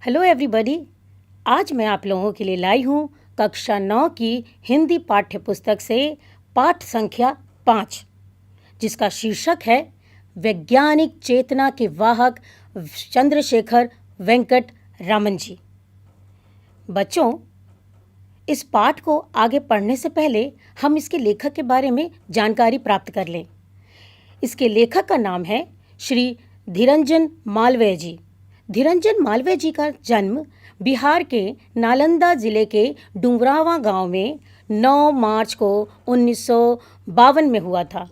Hello everybody. आज मैं आप लोगों के लिए लाई हूँ कक्षा 9 की हिंदी पाठ्य पुस्तक से पाठ संख्या 5, जिसका शीर्षक है वैज्ञानिक चेतना के वाहक चंद्रशेखर वेंकट रामन जी। बच्चों, इस पाठ को आगे पढ़ने से पहले हम इसके लेखक के बारे में जानकारी प्राप्त कर लें। इसके लेखक का नाम है श्री धीरंजन मालवीय जी। धीरंजन मालवीय जी का जन्म बिहार के नालंदा जिले के डुमरावा गांव में 9 मार्च को 1952 में हुआ था।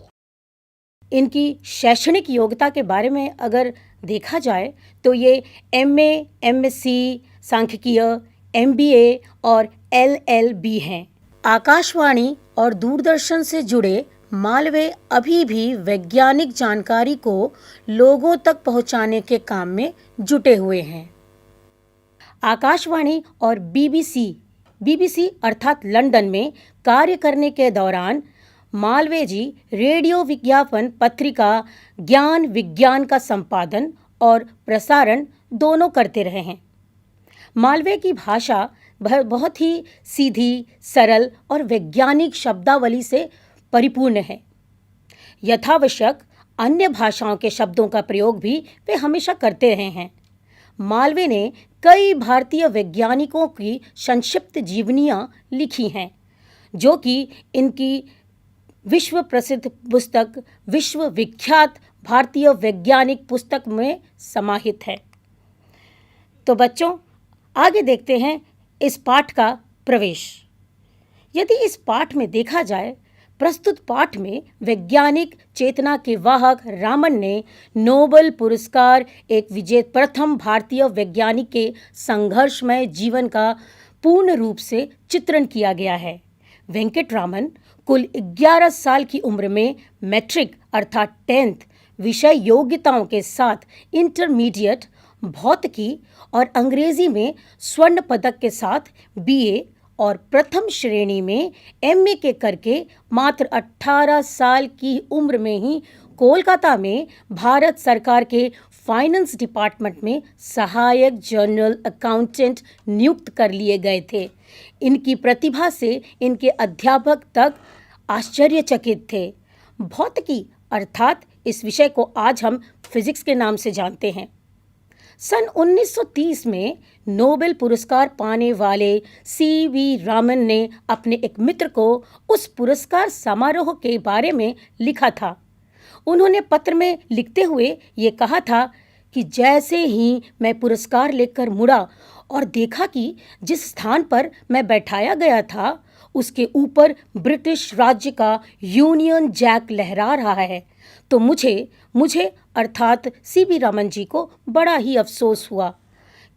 इनकी शैक्षणिक योग्यता के बारे में अगर देखा जाए तो ये एमए, एमएससी, सांख्यिकीय, एमबीए और एलएलबी हैं। आकाशवाणी और दूरदर्शन से जुड़े मालवीय अभी भी वैज्ञानिक जानकारी को लोगों तक पहुंचाने के काम में जुटे हुए हैं। आकाशवाणी और बीबीसी अर्थात लंदन में कार्य करने के दौरान मालवीय जी रेडियो विज्ञापन पत्रिका ज्ञान विज्ञान का संपादन और प्रसारण दोनों करते रहे हैं। मालवीय की भाषा बहुत ही सीधी, सरल और वैज्ञानिक शब्दावली से परिपूर्ण है। यथावश्यक अन्य भाषाओं के शब्दों का प्रयोग भी वे हमेशा करते रहे हैं। मालवीय ने कई भारतीय वैज्ञानिकों की संक्षिप्त जीवनियां लिखी हैं, जो कि इनकी विश्व प्रसिद्ध पुस्तक विश्व विख्यात भारतीय वैज्ञानिक पुस्तक में समाहित है। तो बच्चों, आगे देखते हैं इस पाठ का प्रवेश। यदि इस पाठ में देखा जाए, प्रस्तुत पाठ में वैज्ञानिक चेतना के वाहक रामन ने नोबेल पुरस्कार एक विजेता प्रथम भारतीय वैज्ञानिक के संघर्षमय जीवन का पूर्ण रूप से चित्रण किया गया है। वेंकट रामन कुल 11 साल की उम्र में मैट्रिक अर्थात 10th विषय योग्यताओं के साथ इंटरमीडिएट भौतिकी और अंग्रेजी में स्वर्ण पदक के साथ बीए और प्रथम श्रेणी में एमए के करके मात्र 18 साल की उम्र में ही कोलकाता में भारत सरकार के फाइनेंस डिपार्टमेंट में सहायक जनरल अकाउंटेंट नियुक्त कर लिए गए थे। इनकी प्रतिभा से इनके अध्यापक तक आश्चर्यचकित थे। भौतिकी अर्थात इस विषय को आज हम फिजिक्स के नाम से जानते हैं। सन 1930 में नोबेल पुरस्कार पाने वाले सीवी रामन ने अपने एक मित्र को उस पुरस्कार समारोह के बारे में लिखा था। उन्होंने पत्र में लिखते हुए ये कहा था कि जैसे ही मैं पुरस्कार लेकर मुड़ा और देखा कि जिस स्थान पर मैं बैठाया गया था उसके ऊपर ब्रिटिश राज्य का यूनियन जैक लहरा रहा है, तो मुझे अर्थात सीवी रामन जी को बड़ा ही अफसोस हुआ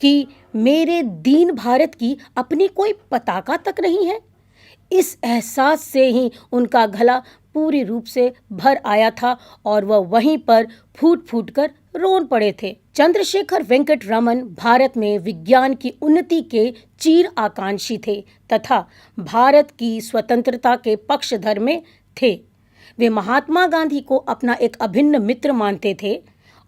कि मेरे दीन भारत की अपनी कोई पताका तक नहीं है। इस एहसास से ही उनका गला पूरी रूप से भर आया था और वह वहीं पर फूट फूट कर रोन पड़े थे। चंद्रशेखर वेंकट रामन भारत में विज्ञान की उन्नति के चीर आकांक्षी थे तथा भारत की स्वतंत्रता के पक्षधर में थे। वे महात्मा गांधी को अपना एक अभिन्न मित्र मानते थे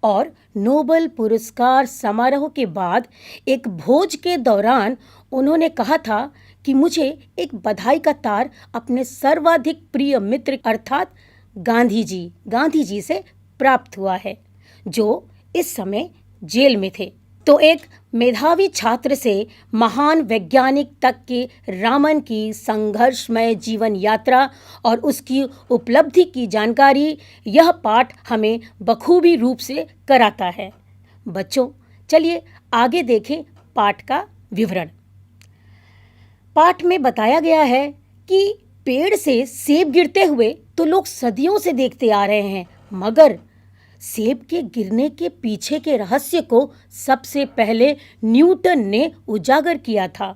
और नोबेल पुरस्कार समारोह के बाद एक भोज के दौरान उन्होंने कहा था कि मुझे एक बधाई का तार अपने सर्वाधिक प्रिय मित्र अर्थात गांधी जी से प्राप्त हुआ है, जो इस समय जेल में थे। तो एक मेधावी छात्र से महान वैज्ञानिक तक के रामन की संघर्षमय जीवन यात्रा और उसकी उपलब्धि की जानकारी यह पाठ हमें बखूबी रूप से कराता है। बच्चों, चलिए आगे देखें पाठ का विवरण। पाठ में बताया गया है कि पेड़ से सेब गिरते हुए तो लोग सदियों से देखते आ रहे हैं, मगर सेब के गिरने के पीछे के रहस्य को सबसे पहले न्यूटन ने उजागर किया था।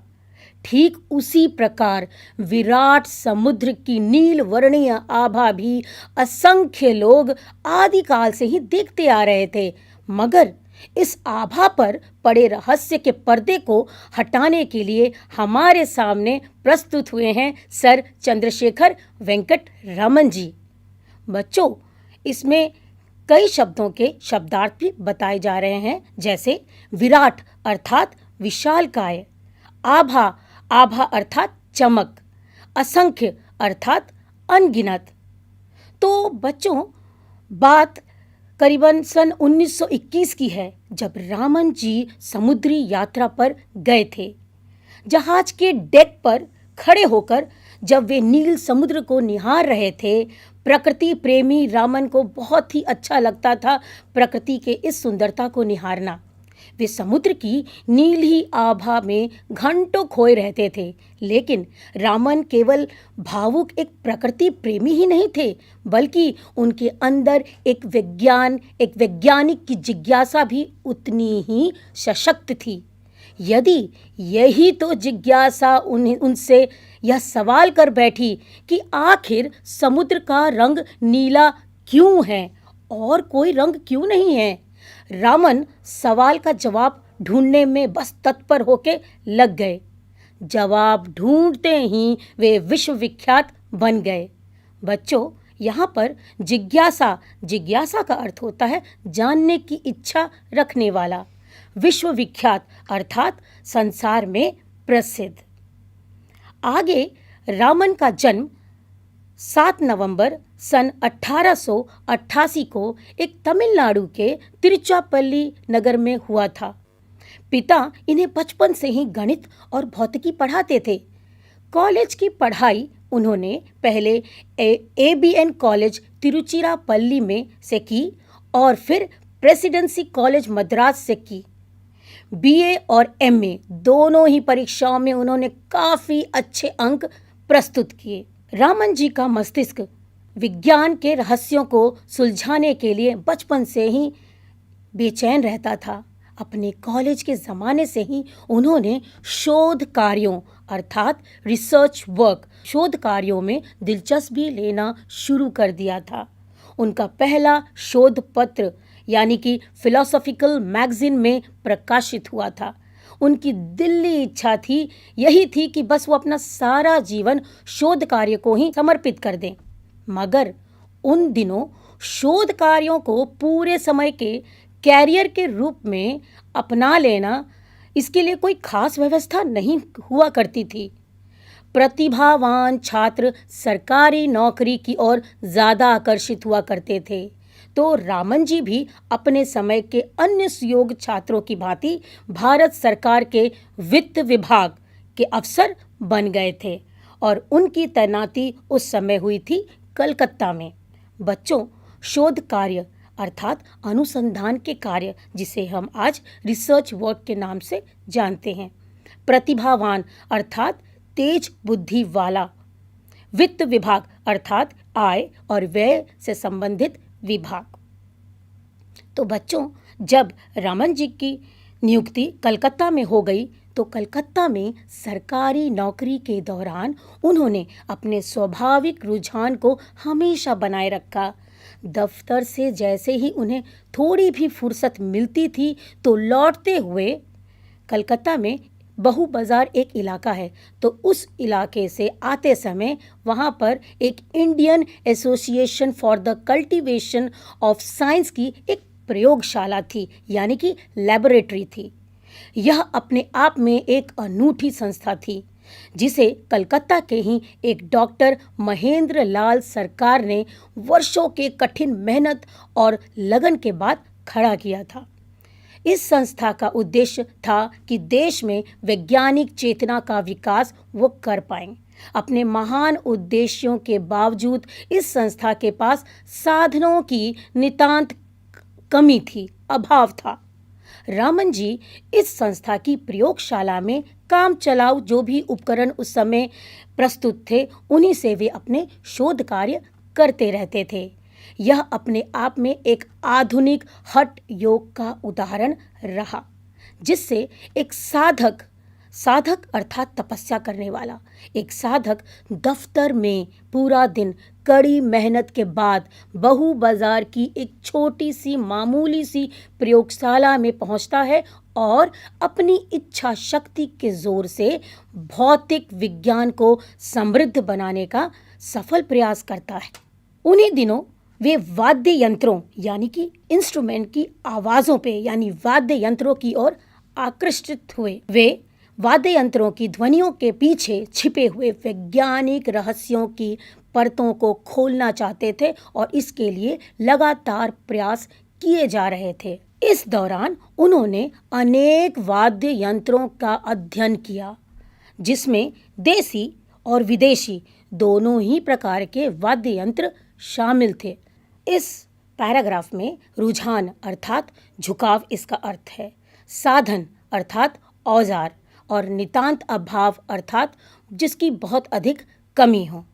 ठीक उसी प्रकार विराट समुद्र की नील वर्णीय आभा भी असंख्य लोग आदिकाल से ही देखते आ रहे थे, मगर इस आभा पर पड़े रहस्य के पर्दे को हटाने के लिए हमारे सामने प्रस्तुत हुए हैं सर चंद्रशेखर वेंकट रामन जी। बच्चों, इसमें कई शब्दों के शब्दार्थ भी बताए जा रहे हैं, जैसे विराट अर्थात विशालकाय, आभा, आभा अर्थात चमक, असंख्य अर्थात अनगिनत। तो बच्चों, बात करीबन सन 1921 की है, जब रामन जी समुद्री यात्रा पर गए थे। जहाज के डेक पर खड़े होकर जब वे नील समुद्र को निहार रहे थे, प्रकृति प्रेमी रामन को बहुत ही अच्छा लगता था प्रकृति के इस सुंदरता को निहारना। वे समुद्र की नीली आभा में घंटों खोए रहते थे। लेकिन रामन केवल भावुक एक प्रकृति प्रेमी ही नहीं थे, बल्कि उनके अंदर एक वैज्ञानिक की जिज्ञासा भी उतनी ही सशक्त थी। यदि यही तो जिज्ञासा उनसे यह सवाल कर बैठी कि आखिर समुद्र का रंग नीला क्यों है और कोई रंग क्यों नहीं है, रामन सवाल का जवाब ढूंढने में बस तत्पर होके लग गए। जवाब ढूंढते ही वे विश्वविख्यात बन गए। बच्चों, यहाँ पर जिज्ञासा का अर्थ होता है जानने की इच्छा रखने वाला। विश्वविख्यात अर्थात संसार में प्रसिद्ध। आगे रामन का जन्म 7 नवंबर सन 1888 को एक तमिलनाडु के तिरुचिरापल्ली नगर में हुआ था। पिता इन्हें बचपन से ही गणित और भौतिकी पढ़ाते थे। कॉलेज की पढ़ाई उन्होंने पहले ABN कॉलेज तिरुचिरापल्ली में से की और फिर प्रेसिडेंसी कॉलेज मद्रास से की। BA और MA दोनों ही परीक्षाओं में उन्होंने काफ़ी अच्छे अंक प्रस्तुत किए। रामन जी का मस्तिष्क विज्ञान के रहस्यों को सुलझाने के लिए बचपन से ही बेचैन रहता था। अपने कॉलेज के ज़माने से ही उन्होंने शोध कार्यों अर्थात रिसर्च वर्क, शोध कार्यों में दिलचस्पी लेना शुरू कर दिया था। उनका पहला शोध पत्र यानी कि फिलोसॉफिकल मैगजीन में प्रकाशित हुआ था। उनकी दिली इच्छा यही थी कि बस वो अपना सारा जीवन शोध कार्य को ही समर्पित कर दें। मगर उन दिनों शोध कार्यों को पूरे समय के कैरियर के रूप में अपना लेना, इसके लिए कोई खास व्यवस्था नहीं हुआ करती थी। प्रतिभावान छात्र सरकारी नौकरी की ओर ज़्यादा आकर्षित हुआ करते थे। तो रामन जी भी अपने समय के अन्य सुयोग्य छात्रों की भांति भारत सरकार के वित्त विभाग के अफसर बन गए थे और उनकी तैनाती उस समय हुई थी कलकत्ता में। बच्चों, शोध कार्य अर्थात अनुसंधान के कार्य, जिसे हम आज रिसर्च वर्क के नाम से जानते हैं। प्रतिभावान अर्थात तेज बुद्धि वाला। वित्त विभाग अर्थात आय और व्यय से संबंधित विभाग। तो बच्चों, जब रामन जी की नियुक्ति कलकत्ता में हो गई तो कलकत्ता में सरकारी नौकरी के दौरान उन्होंने अपने स्वाभाविक रुझान को हमेशा बनाए रखा। दफ्तर से जैसे ही उन्हें थोड़ी भी फुर्सत मिलती थी तो लौटते हुए, कलकत्ता में बहू बाज़ार एक इलाका है, तो उस इलाके से आते समय वहाँ पर एक Indian association for the cultivation of science की एक प्रयोगशाला थी, यानी कि लैबोरेटरी थी। यह अपने आप में एक अनूठी संस्था थी जिसे कलकत्ता के ही एक डॉक्टर महेंद्र लाल सरकार ने वर्षों के कठिन मेहनत और लगन के बाद खड़ा किया था। इस संस्था का उद्देश्य था कि देश में वैज्ञानिक चेतना का विकास वो कर पाएं। अपने महान उद्देश्यों के बावजूद इस संस्था के पास साधनों की नितांत कमी थी, अभाव था। रामन जी इस संस्था की प्रयोगशाला में काम चलाऊ जो भी उपकरण उस समय प्रस्तुत थे, उन्हीं से वे अपने शोध कार्य करते रहते थे। यह अपने आप में एक आधुनिक हठ योग का उदाहरण रहा, जिससे एक साधक अर्थात तपस्या करने वाला एक साधक दफ्तर में पूरा दिन कड़ी मेहनत के बाद बहू बाजार की एक छोटी सी मामूली सी प्रयोगशाला में पहुंचता है और अपनी इच्छा शक्ति के जोर से भौतिक विज्ञान को समृद्ध बनाने का सफल प्रयास करता है। उन्हीं दिनों वे वाद्य यंत्रों यानी कि इंस्ट्रूमेंट की आवाज़ों पे यानी वाद्य यंत्रों की ओर आकृष्ट हुए। वे वाद्य यंत्रों की ध्वनियों के पीछे छिपे हुए वैज्ञानिक रहस्यों की परतों को खोलना चाहते थे और इसके लिए लगातार प्रयास किए जा रहे थे। इस दौरान उन्होंने अनेक वाद्य यंत्रों का अध्ययन किया, जिसमें देसी और विदेशी दोनों ही प्रकार के वाद्य यंत्र शामिल थे। इस पैराग्राफ में रुझान अर्थात झुकाव इसका अर्थ है, साधन अर्थात औजार और नितांत अभाव अर्थात जिसकी बहुत अधिक कमी हो।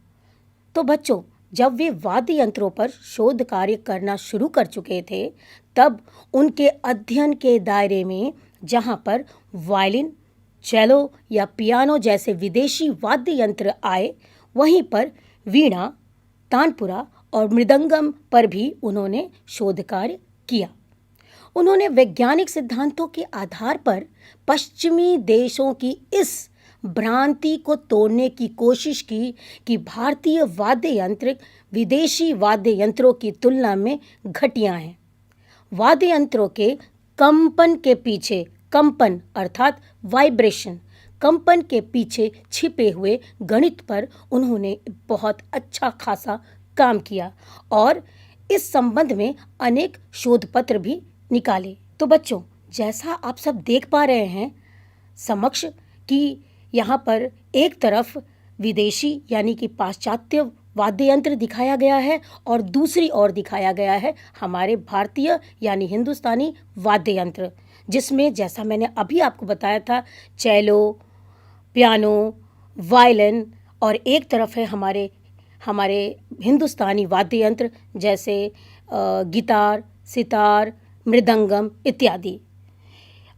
तो बच्चों, जब वे वाद्य यंत्रों पर शोध कार्य करना शुरू कर चुके थे, तब उनके अध्ययन के दायरे में जहाँ पर वायलिन, चेलो या पियानो जैसे विदेशी वाद्य यंत्र आए, वहीं पर वीणा, तानपुरा और मृदंगम पर भी उन्होंने शोध कार्य किया। उन्होंने वैज्ञानिक सिद्धांतों के आधार पर पश्चिमी देशों की इस भ्रांति को तोड़ने की कोशिश की कि भारतीय वाद्य यंत्र विदेशी वाद्य यंत्रों की तुलना में घटिया हैं। वाद्य यंत्रों के कंपन के पीछे, कंपन अर्थात वाइब्रेशन, कंपन के पीछे छिपे हुए गणित पर उन्होंने बहुत अच्छा खासा काम किया और इस संबंध में अनेक शोध पत्र भी निकाले। तो बच्चों, जैसा आप सब देख पा रहे हैं समक्ष कि यहाँ पर एक तरफ विदेशी यानी कि पाश्चात्य वाद्य यंत्र दिखाया गया है और दूसरी ओर दिखाया गया है हमारे भारतीय यानी हिंदुस्तानी वाद्य यंत्र, जिसमें जैसा मैंने अभी आपको बताया था चेलो, पियानो, वायलिन और एक तरफ है हमारे हिंदुस्तानी वाद्य यंत्र जैसे गिटार, सितार, मृदंगम इत्यादि।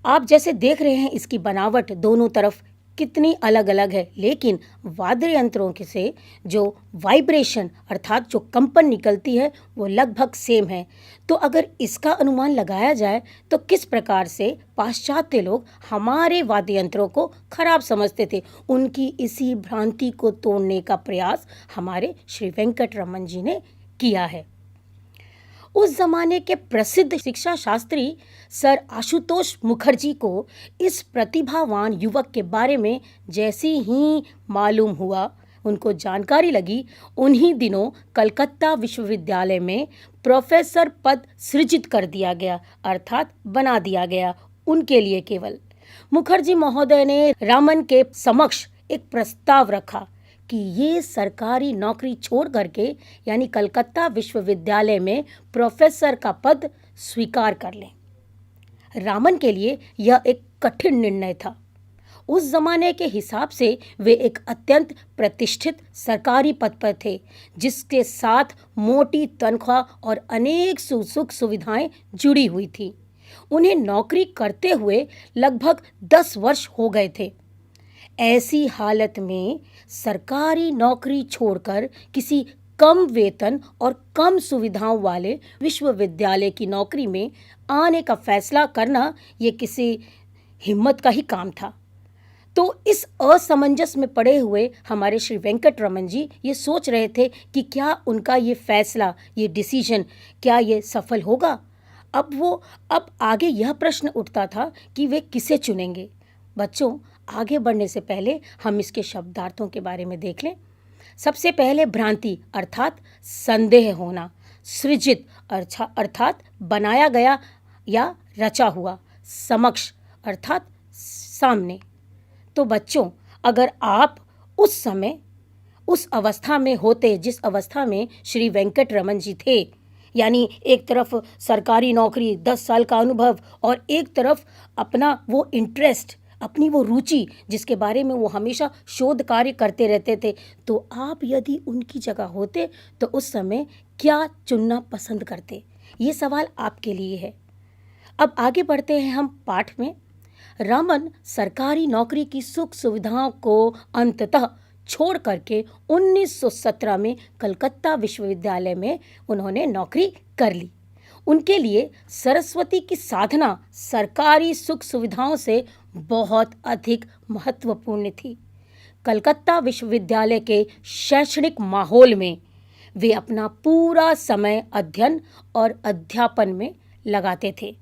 आप जैसे देख रहे हैं इसकी बनावट दोनों तरफ कितनी अलग अलग है, लेकिन वाद्य यंत्रों के से जो वाइब्रेशन अर्थात जो कंपन निकलती है वो लगभग सेम है। तो अगर इसका अनुमान लगाया जाए तो किस प्रकार से पाश्चात्य लोग हमारे वाद्य यंत्रों को खराब समझते थे, उनकी इसी भ्रांति को तोड़ने का प्रयास हमारे श्री वेंकटरमन जी ने किया है। उस जमाने के प्रसिद्ध शिक्षा शास्त्री सर आशुतोष मुखर्जी को इस प्रतिभावान युवक के बारे में जैसी ही मालूम हुआ, उनको जानकारी लगी, उन्हीं दिनों कलकत्ता विश्वविद्यालय में प्रोफेसर पद सृजित कर दिया गया अर्थात बना दिया गया उनके लिए केवल। मुखर्जी महोदय ने रामन के समक्ष एक प्रस्ताव रखा कि ये सरकारी नौकरी छोड़ करके यानी कलकत्ता विश्वविद्यालय में प्रोफेसर का पद स्वीकार कर लें। रामन के लिए यह एक कठिन निर्णय था। उस जमाने के हिसाब से वे एक अत्यंत प्रतिष्ठित सरकारी पद पर थे, जिसके साथ मोटी तनख्वाह और अनेक सुख सुविधाएं जुड़ी हुई थी। उन्हें नौकरी करते हुए लगभग 10 वर्ष हो गए थे। ऐसी हालत में सरकारी नौकरी छोड़कर किसी कम वेतन और कम सुविधाओं वाले विश्वविद्यालय की नौकरी में आने का फैसला करना ये किसी हिम्मत का ही काम था। तो इस असमंजस में पड़े हुए हमारे श्री वेंकटरमन जी ये सोच रहे थे कि क्या उनका ये फैसला, ये डिसीजन क्या ये सफल होगा। अब आगे यह प्रश्न उठता था कि वे किसे चुनेंगे। बच्चों, आगे बढ़ने से पहले हम इसके शब्दार्थों के बारे में देख लें। सबसे पहले भ्रांति अर्थात संदेह होना, सृजित अर्थात बनाया गया या रचा हुआ, समक्ष अर्थात सामने। तो बच्चों, अगर आप उस समय उस अवस्था में होते जिस अवस्था में श्री वेंकटरमन जी थे, यानी एक तरफ सरकारी नौकरी, 10 साल का अनुभव और एक तरफ अपना वो इंटरेस्ट, अपनी वो रुचि जिसके बारे में वो हमेशा शोध कार्य करते रहते थे, तो आप यदि उनकी जगह होते तो उस समय क्या चुनना पसंद करते? ये सवाल आपके लिए है। अब आगे बढ़ते हैं हम पाठ में। रामन सरकारी नौकरी की सुख सुविधाओं को अंततः छोड़ करके 1917 में कलकत्ता विश्वविद्यालय में उन्होंने नौकरी कर ली। उनके लिए सरस्वती की साधना सरकारी सुख सुविधाओं से बहुत अधिक महत्वपूर्ण थी। कलकत्ता विश्वविद्यालय के शैक्षणिक माहौल में वे अपना पूरा समय अध्ययन और अध्यापन में लगाते थे।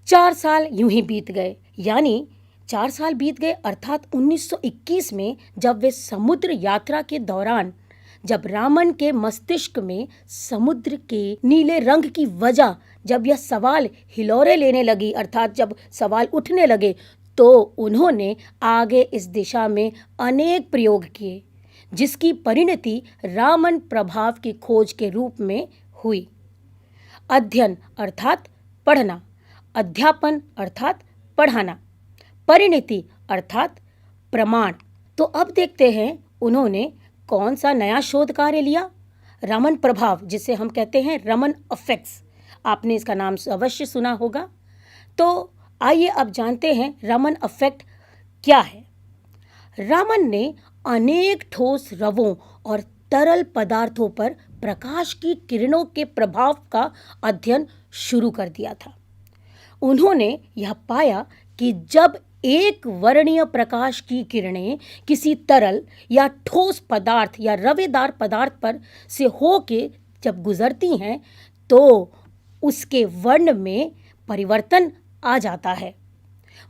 4 साल यूं ही बीत गए, यानी 4 साल बीत गए अर्थात 1921 में जब वे समुद्र यात्रा के दौरान जब रामन के मस्तिष्क में समुद्र के नीले रंग की वजह जब यह सवाल हिलोरे लेने लगी अर्थात जब सवाल उठने लगे, तो उन्होंने आगे इस दिशा में अनेक प्रयोग किए, जिसकी परिणति रामन प्रभाव की खोज के रूप में हुई। अध्ययन अर्थात पढ़ना, अध्यापन अर्थात पढ़ाना, परिणति अर्थात प्रमाण। तो अब देखते हैं उन्होंने कौन सा नया शोध कार्य लिया। रमन प्रभाव, जिसे हम कहते हैं रमन इफेक्ट्स, आपने इसका नाम अवश्य सुना होगा। तो आइए अब जानते हैं रमन इफेक्ट क्या है। रामन ने अनेक ठोस रवों और तरल पदार्थों पर प्रकाश की किरणों के प्रभाव का अध्ययन शुरू कर दिया था। उन्होंने यह पाया कि जब एक वर्णीय प्रकाश की किरणें किसी तरल या ठोस पदार्थ या रवेदार पदार्थ पर से होके जब गुजरती हैं, तो उसके वर्ण में परिवर्तन आ जाता है।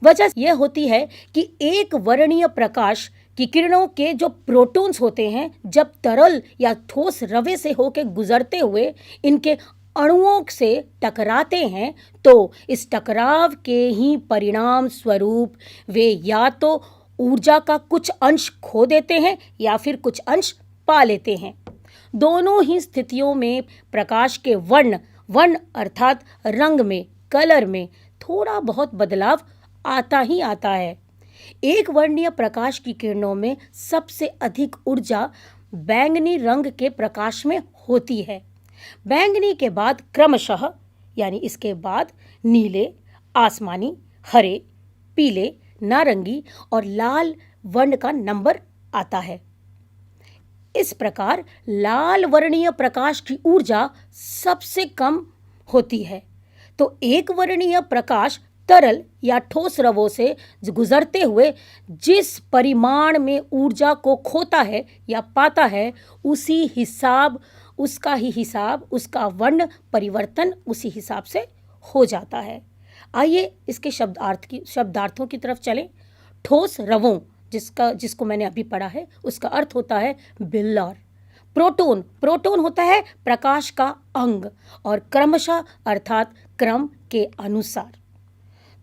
वजह यह होती है कि एक वर्णीय प्रकाश की किरणों के जो प्रोटॉन्स होते हैं, जब तरल या ठोस रवे से होकर गुजरते हुए इनके अणुओं से टकराते हैं, तो इस टकराव के ही परिणाम स्वरूप वे या तो ऊर्जा का कुछ अंश खो देते हैं या फिर कुछ अंश पा लेते हैं। दोनों ही स्थितियों में प्रकाश के वर्ण अर्थात रंग में, कलर में थोड़ा बहुत बदलाव आता ही आता है। एक वर्णीय प्रकाश की किरणों में सबसे अधिक ऊर्जा बैंगनी रंग के प्रकाश में होती है। बैंगनी के बाद क्रमशः यानी इसके बाद नीले, आसमानी, हरे, पीले, नारंगी और लाल वर्ण का नंबर आता है। इस प्रकार लाल वर्णीय प्रकाश की ऊर्जा सबसे कम होती है। तो एक वर्णीय प्रकाश तरल या ठोस रवों से गुजरते हुए जिस परिमाण में ऊर्जा को खोता है या पाता है, उसका हिसाब उसका वर्ण परिवर्तन उसी हिसाब से हो जाता है। आइए इसके शब्दार्थों की तरफ चलें। ठोस रवों जिसको मैंने अभी पढ़ा है, उसका अर्थ होता है बिल्लौर। प्रोटॉन होता है प्रकाश का अंग और क्रमशः अर्थात क्रम के अनुसार।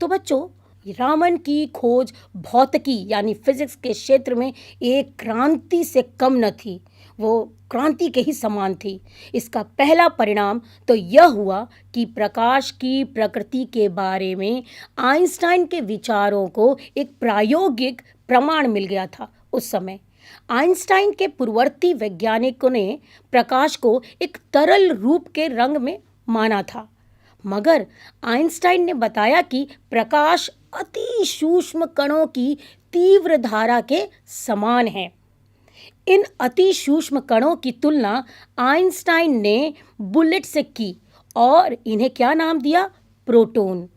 तो बच्चों, रामन की खोज भौतिकी यानी फिजिक्स के क्षेत्र में एक क्रांति से कम न थी, वो क्रांति के ही समान थी। इसका पहला परिणाम तो यह हुआ कि प्रकाश की प्रकृति के बारे में आइंस्टाइन के विचारों को एक प्रायोगिक प्रमाण मिल गया था। उस समय आइंस्टाइन के पूर्ववर्ती वैज्ञानिकों ने प्रकाश को एक तरल रूप के रंग में माना था, मगर आइंस्टाइन ने बताया कि प्रकाश अति सूक्ष्म कणों की तीव्र धारा के समान है। इन अति सूक्ष्म कणों की तुलना आइंस्टाइन ने बुलेट से की और इन्हें क्या नाम दिया? प्रोटॉन।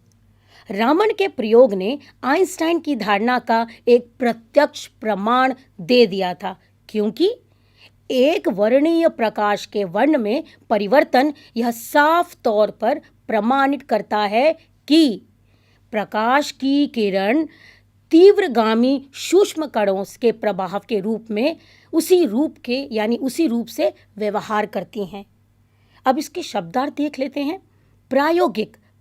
रामन के प्रयोग ने आइंस्टाइन की धारणा का एक प्रत्यक्ष प्रमाण दे दिया था, क्योंकि एक वर्णीय प्रकाश के वर्ण में परिवर्तन यह साफ तौर पर प्रमाणित करता है कि प्रकाश की किरण तीव्रगामी सूक्ष्म कणों के प्रभाव के रूप में उसी रूप से व्यवहार करती हैं। अब इसके शब्दार्थ देख लेते हैं।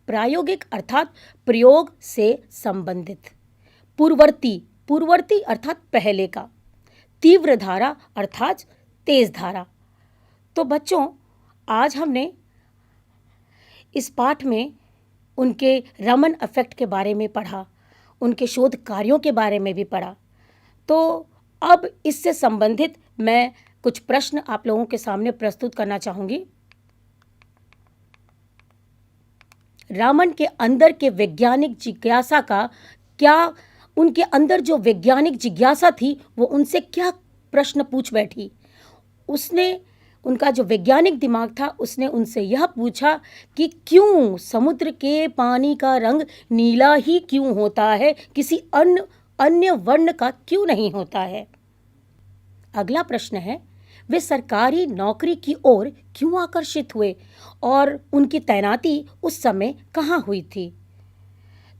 प्रायोगिक अर्थात प्रयोग से संबंधित। पूर्ववर्ती अर्थात पहले का। तीव्र धारा अर्थात तेज धारा। तो बच्चों, आज हमने इस पाठ में उनके रमन इफेक्ट के बारे में पढ़ा, उनके शोध कार्यों के बारे में भी पढ़ा। तो अब इससे संबंधित मैं कुछ प्रश्न आप लोगों के सामने प्रस्तुत करना चाहूँगी। रामन के अंदर के वैज्ञानिक जिज्ञासा का क्या, उनके अंदर जो वैज्ञानिक जिज्ञासा थी वो उनसे क्या प्रश्न पूछ बैठी? उनका जो वैज्ञानिक दिमाग था उसने उनसे यह पूछा कि क्यों समुद्र के पानी का रंग नीला ही क्यों होता है, किसी अन्य वर्ण का क्यों नहीं होता है? अगला प्रश्न है, वे सरकारी नौकरी की ओर क्यों आकर्षित हुए और उनकी तैनाती उस समय कहाँ हुई थी?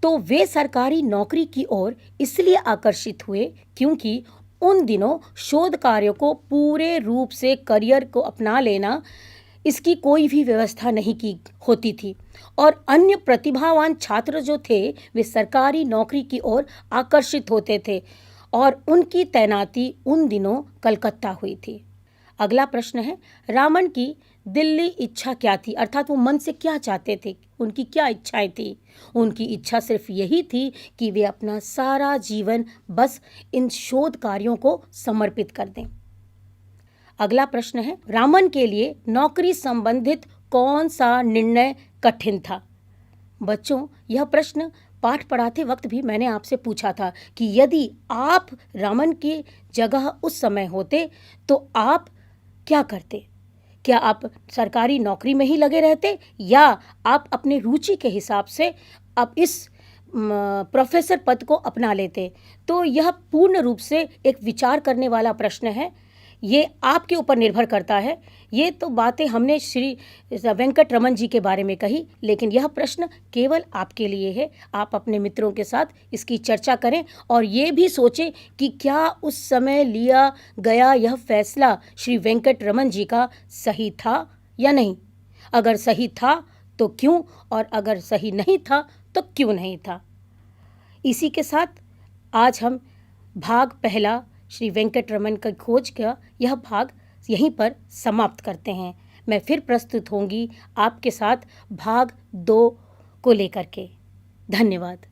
तो वे सरकारी नौकरी की ओर इसलिए आकर्षित हुए क्योंकि उन दिनों शोध कार्यों को पूरे रूप से करियर को अपना लेना, इसकी कोई भी व्यवस्था नहीं की होती थी और अन्य प्रतिभावान छात्र जो थे वे सरकारी नौकरी की ओर आकर्षित होते थे और उनकी तैनाती उन दिनों कलकत्ता हुई थी। अगला प्रश्न है, रामन की दिल्ली इच्छा क्या थी, अर्थात वो मन से क्या चाहते थे, उनकी क्या इच्छाएं थी। उनकी इच्छा सिर्फ यही थी कि वे अपना सारा जीवन बस इन शोध कार्यों को समर्पित कर दें। अगला प्रश्न है, रामन के लिए नौकरी संबंधित कौन सा निर्णय कठिन था। बच्चों, यह प्रश्न पाठ पढ़ाते वक्त भी मैंने आपसे पूछा था कि यदि आप रामन की जगह उस समय होते तो आप क्या करते। क्या आप सरकारी नौकरी में ही लगे रहते या आप अपने रुचि के हिसाब से आप इस प्रोफेसर पद को अपना लेते। तो यह पूर्ण रूप से एक विचार करने वाला प्रश्न है, ये आपके ऊपर निर्भर करता है। ये तो बातें हमने श्री वेंकट रमन जी के बारे में कही, लेकिन यह प्रश्न केवल आपके लिए है। आप अपने मित्रों के साथ इसकी चर्चा करें और ये भी सोचें कि क्या उस समय लिया गया यह फैसला श्री वेंकट रमन जी का सही था या नहीं। अगर सही था तो क्यों, और अगर सही नहीं था तो क्यों नहीं था। इसी के साथ आज हम भाग पहला श्री वेंकट रमन की खोज का यह भाग यहीं पर समाप्त करते हैं। मैं फिर प्रस्तुत होंगी आपके साथ भाग 2 को लेकर के। धन्यवाद।